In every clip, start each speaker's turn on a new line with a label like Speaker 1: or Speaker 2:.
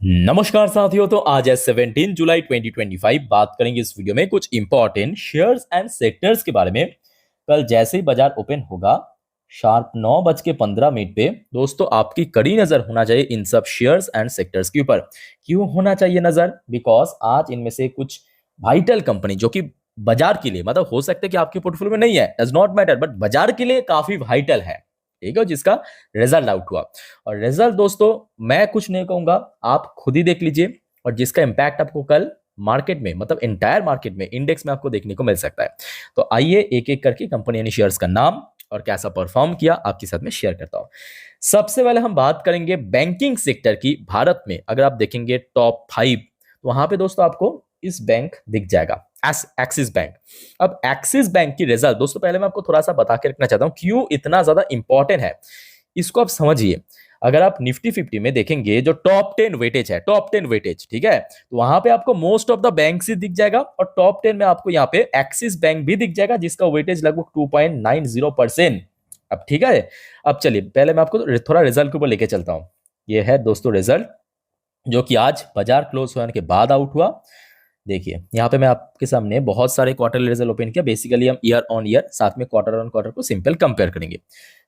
Speaker 1: नमस्कार साथियों। तो आज है 17 जुलाई 2025। बात करेंगे इस वीडियो में कुछ इंपॉर्टेंट शेयर्स एंड सेक्टर्स के बारे में। कल जैसे ही बाजार ओपन होगा शार्प 9:15 पे दोस्तों आपकी कड़ी नजर होना चाहिए इन सब शेयर्स एंड सेक्टर्स के ऊपर। क्यों होना चाहिए नजर? बिकॉज आज इनमें से कुछ वाइटल कंपनी जो कि बाजार के लिए, मतलब हो सकता है कि आपके पोर्टफोलियो में नहीं है, डज नॉट मैटर, बट बाजार के लिए काफी वाइटल है, ठीक है, जिसका रिजल्ट आउट हुआ। और रिजल्ट दोस्तों मैं कुछ नहीं कहूंगा, आप खुद ही देख लीजिए, और जिसका इंपैक्ट आपको कल मार्केट में, मतलब एंटायर मार्केट में, इंडेक्स में आपको देखने को मिल सकता है। तो आइए एक एक करके कंपनी यानी शेयर्स का नाम और कैसा परफॉर्म किया आपके साथ में शेयर करता हूं। सबसे पहले हम बात करेंगे बैंकिंग सेक्टर की। भारत में अगर आप देखेंगे टॉप 5, तो वहां पे दोस्तों आपको इस बैंक दिख जाएगा, एक्सिस बैंक। अब एक्सिस बैंक की रिजल्ट दोस्तों पहले मैं आपको थोड़ा सा बता के रखना चाहता हूं क्यों इतना ज्यादा इंपॉर्टेंट है, इसको आप समझिए। अगर आप निफ्टी 50 में देखेंगे जो टॉप 10 वेटेज है, टॉप 10 वेटेज, ठीक है, तो वहां पे आपको मोस्ट ऑफ द बैंक ही दिख जाएगा, और टॉप 10 में आपको यहाँ पे एक्सिस बैंक भी दिख जाएगा जिसका वेटेज लगभग 2.90%। अब ठीक है, अब चलिए पहले मैं आपको थोड़ा रिजल्ट के ऊपर लेके चलता हूँ। ये है दोस्तों रिजल्ट जो कि आज बाजार क्लोज होने के बाद आउट हुआ। देखिए यहाँ पे मैं आपके सामने बहुत सारे क्वार्टरली रिजल्ट ओपन किया। बेसिकली हम ईयर ऑन ईयर साथ में क्वार्टर ऑन क्वार्टर को सिंपल कंपेयर करेंगे।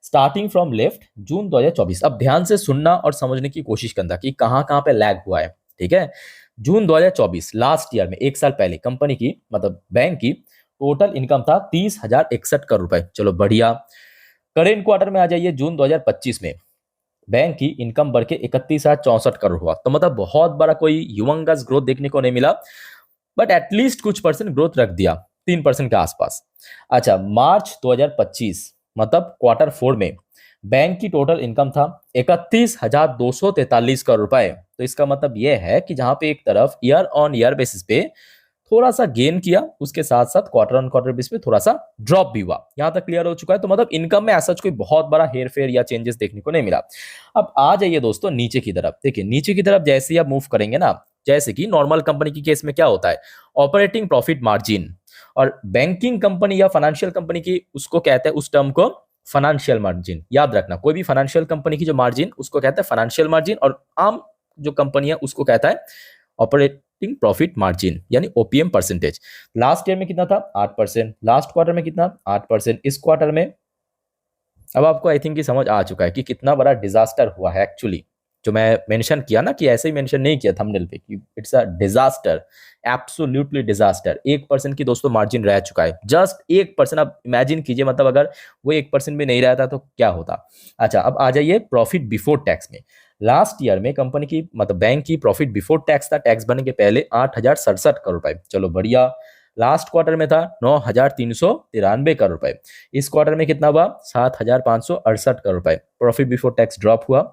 Speaker 1: स्टार्टिंग फ्रॉम लेफ्ट जून 2024। अब ध्यान से सुनना और समझने की कोशिश करना कि कहाँ कहाँ पे लैग हुआ है, ठीक है। जून 2024 लास्ट ईयर में, एक साल पहले, कंपनी की मतलब बैंक की टोटल इनकम था 30,061 करोड़ रुपए। चलो बढ़िया। करेंट क्वार्टर में आ जाइए, जून 2025 में बैंक की इनकम बढ़ के 31,064 करोड़ हुआ। तो मतलब बहुत बड़ा कोई ह्यूमंगस ग्रोथ देखने को नहीं मिला, बट एटलीस्ट कुछ परसेंट ग्रोथ रख दिया, 3% के आसपास। अच्छा, मार्च 2025 मतलब क्वार्टर 4 में बैंक की टोटल इनकम था 31,243 करोड़ रुपए। तो इसका मतलब यह है कि जहां पे एक तरफ ईयर ऑन ईयर बेसिस पे थोड़ा सा गेन किया, उसके साथ साथ क्वार्टर ऑन क्वार्टर बेसिस पे थोड़ा सा ड्रॉप भी हुआ। यहां तक क्लियर हो चुका है। तो मतलब इनकम में ऐसा कोई बहुत बड़ा हेर फेर या चेंजेस देखने को नहीं मिला। अब आ जाइए दोस्तों नीचे की तरफ। देखिए नीचे की तरफ जैसे ही आप मूव करेंगे ना, जैसे कि नॉर्मल कंपनी की केस में क्या होता है, ऑपरेटिंग प्रॉफिट मार्जिन, और बैंकिंग कंपनी या फाइनेंशियल कंपनी की उसको कहते हैं, उस टर्म को फाइनेंशियल मार्जिन। याद रखना, कोई भी फाइनेंशियल कंपनी की जो मार्जिन उसको कहते हैं फाइनेंशियल मार्जिन, और आम जो कंपनी है उसको कहता है ऑपरेटिंग प्रॉफिट मार्जिन यानी ओपीएम परसेंटेज। लास्ट ईयर में कितना था? 8%। लास्ट क्वार्टर में कितना? 8%। इस क्वार्टर में अब आपको आई थिंक समझ आ चुका है कि कितना बड़ा डिजास्टर हुआ है एक्चुअली। जो मैं मेंशन किया ना, कि ऐसे ही मेंशन नहीं किया थंबनेल पे कि it's a disaster, absolutely disaster. 1% की दोस्तों मार्जिन रह चुका है, जस्ट 1%। आप इमेजिन कीजिए, मतलब अगर वो 1% भी नहीं रहता तो क्या होता। अच्छा, अब आ जाइए प्रॉफिट बिफोर टैक्स में। लास्ट ईयर में कंपनी की, मतलब बैंक की प्रॉफिट बिफोर टैक्स था, टैक्स बनने के पहले 8,067 करोड़ रुपए। चलो बढ़िया। लास्ट क्वार्टर में था 9,393 करोड़ रुपए। इस क्वार्टर में कितना हुआ? 7,568 करोड़ रुपए। प्रॉफिट बिफोर टैक्स ड्रॉप हुआ।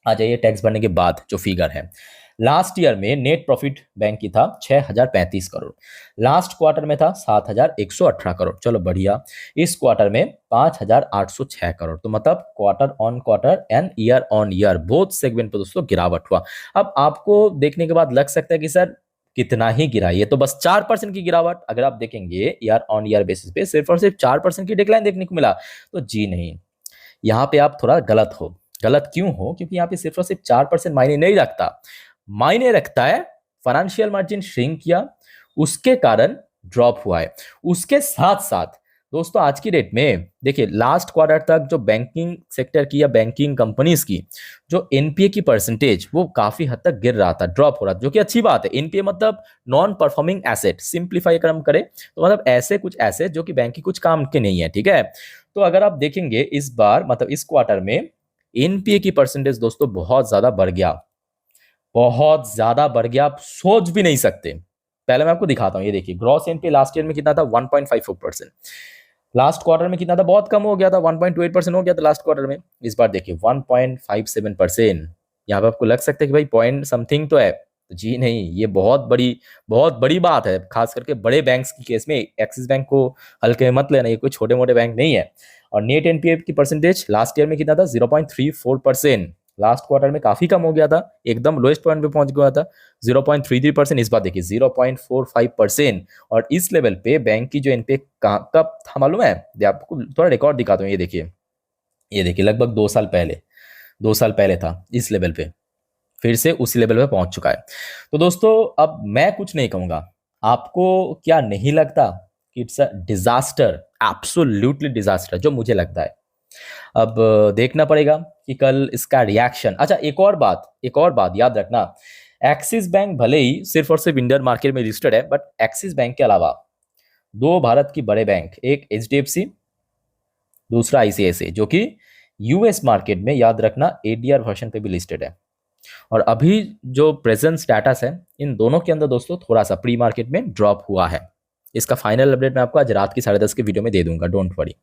Speaker 1: आ जाइए टैक्स भरने के बाद जो फिगर है। लास्ट ईयर में नेट प्रॉफिट बैंक की था 6,035 करोड़। लास्ट क्वार्टर में था 7,118 करोड़। चलो बढ़िया। इस क्वार्टर में 5,806 करोड़। तो मतलब quarter on quarter and year on year both segment पर दोस्तों गिरावट हुआ। अब आपको देखने के बाद लग सकता है कि सर कितना ही गिरा, ये तो बस 4% की गिरावट। अगर आप देखेंगे ईयर ऑन ईयर बेसिस पे सिर्फ और सिर्फ 4% की डिक्लाइन देखने को मिला, तो जी नहीं, यहाँ पे आप थोड़ा गलत हो। गलत क्यों हो? क्योंकि यहाँ पे सिर्फ और सिर्फ 4% मायने नहीं रखता। मायने रखता है फाइनेंशियल मार्जिन श्रिंक किया, उसके कारण ड्रॉप हुआ है। उसके साथ साथ दोस्तों आज की डेट में देखिए, लास्ट क्वार्टर तक जो बैंकिंग सेक्टर की या बैंकिंग कंपनीज की जो एनपीए की परसेंटेज, वो काफी हद तक गिर रहा था, ड्रॉप हो रहा था, जो कि अच्छी बात है। एनपीए मतलब नॉन परफॉर्मिंग एसेट, सिंप्लीफाई अगर हम करें तो मतलब ऐसे कुछ एसेट जो कि बैंक की कुछ काम के नहीं है, ठीक है। तो अगर आप देखेंगे इस बार, मतलब इस क्वार्टर में एनपीए की परसेंटेज दोस्तों बहुत ज्यादा बढ़ गया, बहुत ज्यादा बढ़ गया, आप सोच भी नहीं सकते। पहले मैं आपको दिखाता हूं, ये देखिए ग्रॉस एनपीए लास्ट ईयर में कितना था? 1.54%। लास्ट क्वार्टर में कितना था? बहुत कम हो गया था, 1.28% हो गया था लास्ट क्वार्टर में। इस बार देखिए 1.57%। यहाँ पे आपको लग सकता है कि भाई पॉइंट समथिंग तो है, तो जी नहीं, ये बहुत बड़ी बात है, खास करके बड़े बैंक्स की केस में। एक्सिस बैंक को हल्के में मत लेना, ये कोई छोटे मोटे बैंक नहीं है। और नेट एनपीए की परसेंटेज लास्ट ईयर में कितना था? 0.34%। लास्ट क्वार्टर में काफी कम हो गया था, एकदम लोएस्ट पॉइंट पे पहुंच गया था 0.33%। इस बार देखिए 0.45%। और इस लेवल पे बैंक की जो एनपीए कब था मालूम है? आपको थोड़ा रिकॉर्ड दिखाता हूँ, ये देखिए लगभग 2 साल पहले, 2 साल पहले था इस लेवल पे। फिर से उसी लेवल पे पहुंच चुका है। तो दोस्तों अब मैं कुछ नहीं कहूंगा, आपको क्या नहीं लगता कि it's a disaster, absolutely disaster, जो मुझे लगता है। अब देखना पड़ेगा कि कल इसका रिएक्शन। अच्छा, एक और बात याद रखना, एक्सिस बैंक भले ही सिर्फ और सिर्फ इंडियन मार्केट में लिस्टेड है, बट एक्सिस बैंक के अलावा दो भारत की बड़े बैंक, एक एचडीएफसी, दूसरा आईसीआईसीआई, जो कि यूएस मार्केट में याद रखना एडीआर वर्जन पे भी लिस्टेड है। और अभी जो प्रेजेंट स्टेटस है इन दोनों के अंदर दोस्तों, थोड़ा सा प्री मार्केट में ड्रॉप हुआ है। इसका फाइनल अपडेट मैं आपको आज रात की 10:30 के वीडियो में दे दूंगा, डोंट वरी।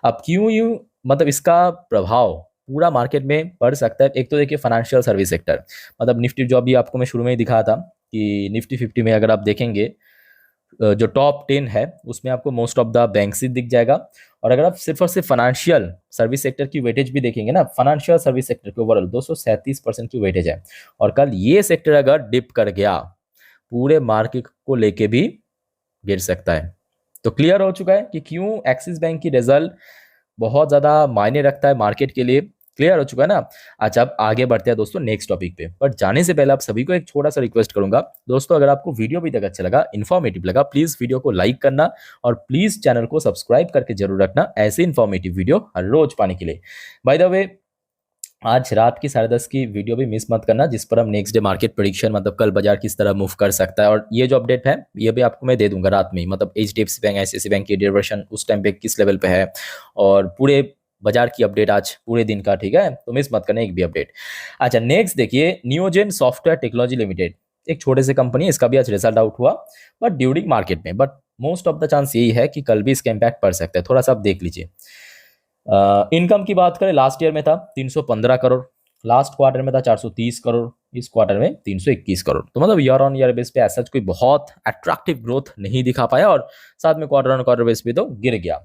Speaker 1: अब क्यों यूं, मतलब इसका प्रभाव पूरा मार्केट में पड़ सकता है। एक तो देखिए फाइनेंशियल सर्विस सेक्टर, मतलब निफ्टी, जो अभी आपको मैं शुरू में ही दिखाया था कि निफ्टी 50 में अगर आप देखेंगे जो टॉप 10 है उसमें आपको मोस्ट ऑफ द बैंक्स ही दिख जाएगा। और अगर आप सिर्फ और सिर्फ फाइनेंशियल सर्विस सेक्टर की वेटेज भी देखेंगे ना, फाइनेंशियल सर्विस सेक्टर के ओवरऑल 237% की वेटेज है। और कल ये सेक्टर अगर डिप कर गया, पूरे मार्केट को लेके भी गिर सकता है। तो क्लियर हो चुका है कि क्यों एक्सिस बैंक की रिजल्ट बहुत ज्यादा मायने रखता है मार्केट के लिए। क्लियर हो चुका है ना। अच्छा, अब आगे बढ़ते हैं दोस्तों नेक्स्ट टॉपिक पे, बट जाने से पहले आप सभी को एक छोटा सा रिक्वेस्ट करूंगा दोस्तों, अगर आपको वीडियो अभी तक अच्छा लगा, इन्फॉर्मेटिव लगा, प्लीज वीडियो को लाइक करना और प्लीज चैनल को सब्सक्राइब करके जरूर रखना ऐसे इन्फॉर्मेटिव वीडियो हर रोज पाने के लिए। बाय द वे, आज रात की 10:30 की वीडियो भी मिस मत करना, जिस पर हम नेक्स्ट डे मार्केट प्रेडिक्शन, मतलब कल बाजार किस तरह मूव कर सकता है, और ये जो अपडेट है ये भी आपको मैं दे दूंगा रात में ही, मतलब एचडीएफसी बैंक, आईसीआईसीआई बैंक की डिवर्शन उस टाइम पे किस लेवल पे है, और पूरे बाजार की अपडेट आज पूरे दिन का, ठीक है, तो मिस मत करना एक भी अपडेट। अच्छा, नेक्स्ट देखिए, नियोजन सॉफ्टवेयर टेक्नोलॉजी लिमिटेड, एक छोटे से कंपनी है, इसका भी आज रिजल्ट आउट हुआ बट ड्यूरिंग मार्केट में, but most of the chance यही है कि कल भी इसका इंपैक्ट पड़ सकता है। थोड़ा सा आप देख लीजिए, इनकम की बात करें, लास्ट ईयर में था 315 करोड़, लास्ट क्वार्टर में था 430 करोड़, इस क्वार्टर में 321 करोड़। तो मतलब ईयर ऑन ईयर बेस पे ऐसा कोई बहुत अट्रैक्टिव ग्रोथ नहीं दिखा पाया, और साथ में क्वार्टर ऑन क्वार्टर बेस पे तो गिर गया।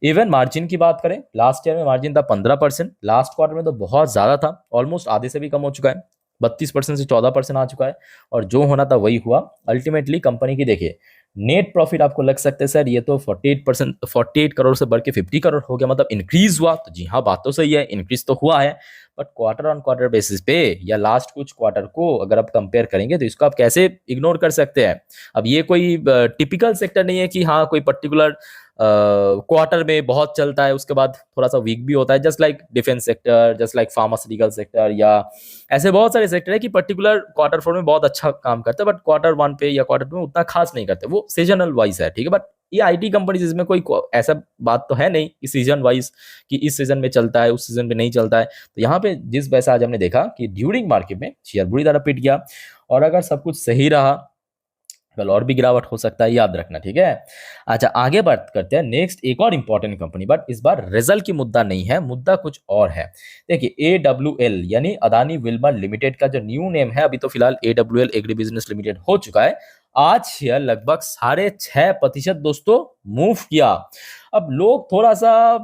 Speaker 1: इवन मार्जिन की बात करें, लास्ट ईयर में मार्जिन था 15%, लास्ट क्वार्टर में तो बहुत ज्यादा था, ऑलमोस्ट आधे से भी कम हो चुका है, 32% से 14% आ चुका है, और जो होना था वही हुआ। अल्टीमेटली कंपनी की देखिए नेट प्रॉफिट आपको लग सकते हैं सर ये तो 48 करोड़ से बढ़ के 50 करोड़ हो गया, मतलब इंक्रीज हुआ। तो जी हाँ, बात तो सही है, इंक्रीज तो हुआ है, but quarter on quarter basis पे या लास्ट कुछ क्वार्टर को अगर आप कंपेयर करेंगे तो इसको आप कैसे इग्नोर कर सकते हैं। अब ये कोई टिपिकल सेक्टर नहीं है कि हाँ कोई पर्टिकुलर क्वार्टर में बहुत चलता है उसके बाद थोड़ा सा वीक भी होता है, just like defence sector, just like pharmaceutical sector, या ऐसे बहुत सारे सेक्टर है कि पर्टिकुलर क्वार्टर फोर में बहुत अच्छा काम करते हैं बट क्वार्टर वन पे या क्वार्टर टू में उतना खास नहीं करते, वो सीजनल वाइज है, ठीक है। बट ये आईटी कंपनी जिसमें कोई ऐसा बात तो है नहीं कि सीजन वाइज कि इस सीजन में चलता है उस सीजन में नहीं चलता है। तो यहाँ पे जिस वैसा आज हमने देखा कि ड्यूरिंग मार्केट में शेयर बुरी तरह पिट गया, और अगर सब कुछ सही रहा कल और भी गिरावट हो सकता है, याद रखना, ठीक है। अच्छा, आगे बात करते हैं नेक्स्ट एक और इंपॉर्टेंट कंपनी, बट इस बार रिजल्ट की मुद्दा नहीं है, मुद्दा कुछ और है। देखिए AWL यानी अदानी विल्मर लिमिटेड का जो न्यू नेम है, अभी तो फिलहाल AWL एग्री बिजनेस लिमिटेड हो चुका है। आज शेयर लगभग 6.5% दोस्तों मूव किया। अब लोग थोड़ा सा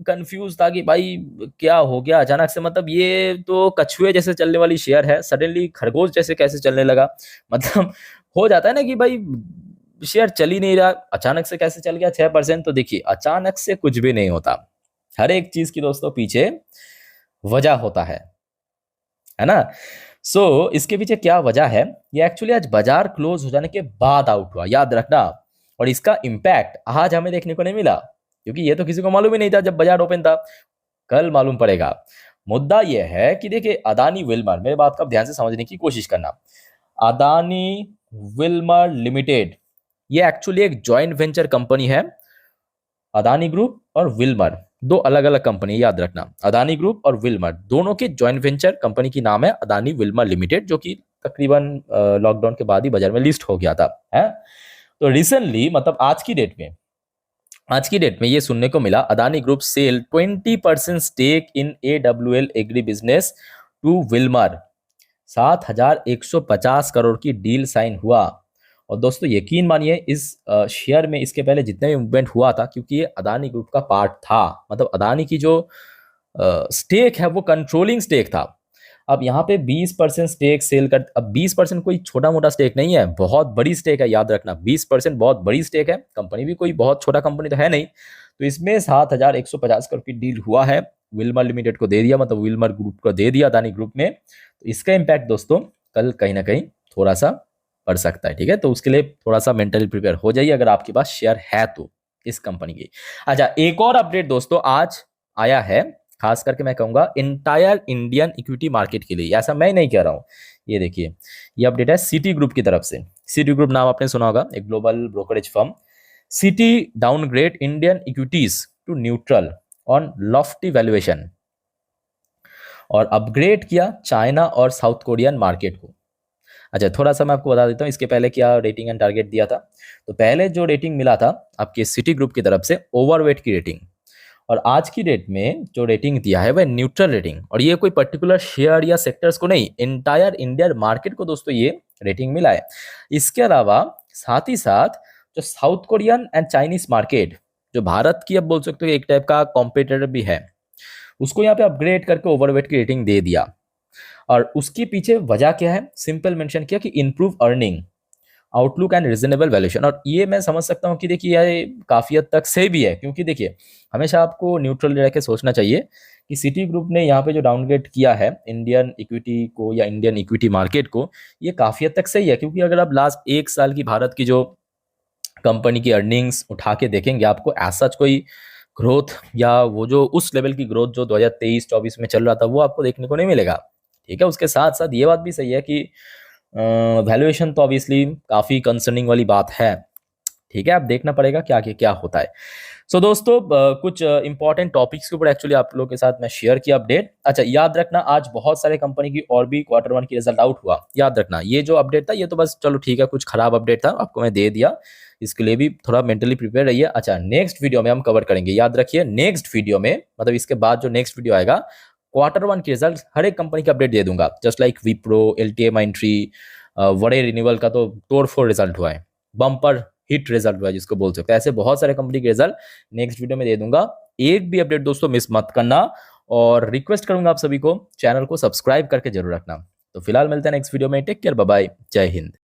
Speaker 1: कंफ्यूज था कि भाई क्या हो गया अचानक से, मतलब ये तो कछुए जैसे चलने वाली शेयर है, सडनली खरगोश जैसे कैसे चलने लगा। मतलब हो जाता है ना कि भाई शेयर चल ही नहीं रहा, अचानक से कैसे चल गया 6%। तो देखिए अचानक से कुछ भी नहीं होता, हर एक चीज की दोस्तों पीछे वजह होता है ना। इसके पीछे क्या वजह है, ये एक्चुअली आज बाजार क्लोज हो जाने के बाद आउट हुआ, याद रखना। और इसका इंपैक्ट आज हमें देखने को नहीं मिला, क्योंकि ये तो किसी को मालूम ही नहीं था जब बाजार ओपन था, कल मालूम पड़ेगा। मुद्दा यह है कि देखिए अदानी विल्मर, मेरे बात को आप ध्यान से समझने की कोशिश करना, अदानी विल्मर लिमिटेड ये एक्चुअली एक जॉइंट वेंचर कंपनी है। अदानी ग्रुप और विल्मर दो अलग अलग कंपनी, याद रखना, अदानी ग्रुप और विल्मर दोनों के जॉइंट वेंचर कंपनी की नाम है अदानी विल्मर लिमिटेड, जो कि तकरीबन लॉकडाउन के बाद ही बाजार में लिस्ट हो गया था, है। तो रिसेंटली, मतलब आज की डेट में ये सुनने को मिला, Adani group sell 20% stake in AWL agri business to Wilmar, 7,150 crore की डील साइन हुआ। और दोस्तों यकीन मानिए इस शेयर में इसके पहले जितने भी मूवमेंट हुआ था, क्योंकि ये अदानी ग्रुप का पार्ट था, मतलब अदानी की जो स्टेक है वो कंट्रोलिंग स्टेक था। अब यहाँ पे 20% स्टेक सेल कर, अब 20% कोई छोटा मोटा स्टेक नहीं है, बहुत बड़ी स्टेक है, याद रखना 20% बहुत बड़ी स्टेक है, कंपनी भी कोई बहुत छोटा कंपनी तो है नहीं। तो इसमें 7,150 करोड़ की डील हुआ है, विल्मर लिमिटेड को दे दिया, मतलब विल्मर ग्रुप को दे दिया अदानी ग्रुप में, तो इसका इम्पैक्ट दोस्तों कल कहीं ना कहीं थोड़ा सा पड़ सकता है। ठीक है, तो उसके लिए थोड़ा सा मेंटली प्रिपेयर हो जाइए अगर आपके पास शेयर है तो इस कंपनी की। अच्छा, एक और अपडेट दोस्तों आज आया है, खास करके मैं कहूंगा इंटायर इंडियन इक्विटी मार्केट के लिए, ऐसा मैं नहीं कह रहा हूं। ये देखिए, ये अपडेट है सिटी ग्रुप की तरफ से। सिटी ग्रुप नाम आपने सुना होगा, एक global brokerage firm. Citi downgrade Indian equities to neutral on lofty valuation, और अपग्रेड किया चाइना और साउथ कोरियन मार्केट को। अच्छा, थोड़ा सा मैं आपको बता देता हूँ इसके पहले क्या रेटिंग एंड टारगेट दिया था। तो पहले जो रेटिंग मिला था आपके सिटी ग्रुप की तरफ से, ओवरवेट की रेटिंग, और आज की डेट में जो रेटिंग दिया है वह न्यूट्रल रेटिंग, और ये कोई पर्टिकुलर शेयर या सेक्टर्स को नहीं, इंटायर इंडियन मार्केट को दोस्तों ये रेटिंग मिला है। इसके अलावा साथ ही साथ जो south Korean and Chinese market, जो भारत की अब बोल सकते हो एक टाइप का कॉम्पिटिटर भी है, उसको यहाँ पे अपग्रेड करके ओवरवेट की रेटिंग दे दिया। और उसके पीछे वजह क्या है, सिंपल मेंशन किया कि improve earning outlook and reasonable valuation. और ये मैं समझ सकता हूँ कि देखिए ये काफ़ी हद तक सही भी है, क्योंकि देखिए हमेशा आपको न्यूट्रल रह के सोचना चाहिए कि सिटी ग्रुप ने यहाँ पे जो डाउनग्रेड किया है इंडियन इक्विटी को या इंडियन इक्विटी मार्केट को, ये काफ़ी हद तक सही है। क्योंकि अगर आप लास्ट एक साल की भारत की जो कंपनी की अर्निंग्स उठा के देखेंगे, आपको ऐसा कोई ग्रोथ या वो जो उस लेवल की ग्रोथ जो 2023-24 में चल रहा था वो आपको देखने को नहीं मिलेगा। ठीक है, उसके साथ साथ ये बात भी सही है कि वैल्यूएशन तो ऑब्वियसली काफ़ी कंसर्निंग वाली बात है। ठीक है, अब देखना पड़ेगा क्या क्या होता है। सो दोस्तों कुछ इंपॉर्टेंट टॉपिक्स के ऊपर एक्चुअली आप लोगों के साथ मैं शेयर किया अपडेट। अच्छा, याद रखना आज बहुत सारे कंपनी की और भी Q1 की रिजल्ट आउट हुआ। याद रखना ये जो अपडेट था ये तो बस चलो ठीक है, कुछ खराब अपडेट था आपको मैं दे दिया, इसके लिए भी थोड़ा मेंटली प्रिपेयर रहिए। अच्छा, नेक्स्ट वीडियो में हम कवर करेंगे, याद रखिए नेक्स्ट वीडियो में, मतलब इसके बाद जो नेक्स्ट वीडियो आएगा Q1 के रिजल्ट हर एक कंपनी का अपडेट दे दूंगा। जस्ट लाइक विप्रो, LTIMindtree, वड़े रिन्यूअल का तो तोड़फोड़ रिजल्ट हुआ है, बम्पर हिट रिजल्ट हुआ है जिसको बोल सकते हैं। ऐसे बहुत सारे कंपनी के रिजल्ट नेक्स्ट वीडियो में दे दूंगा, एक भी अपडेट दोस्तों मिस मत करना। और रिक्वेस्ट करूंगा आप सभी को चैनल को सब्सक्राइब करके जरूर रखना। तो फिलहाल मिलते हैं नेक्स्ट वीडियो में, टेक केयर, बाय बाय, जय हिंद।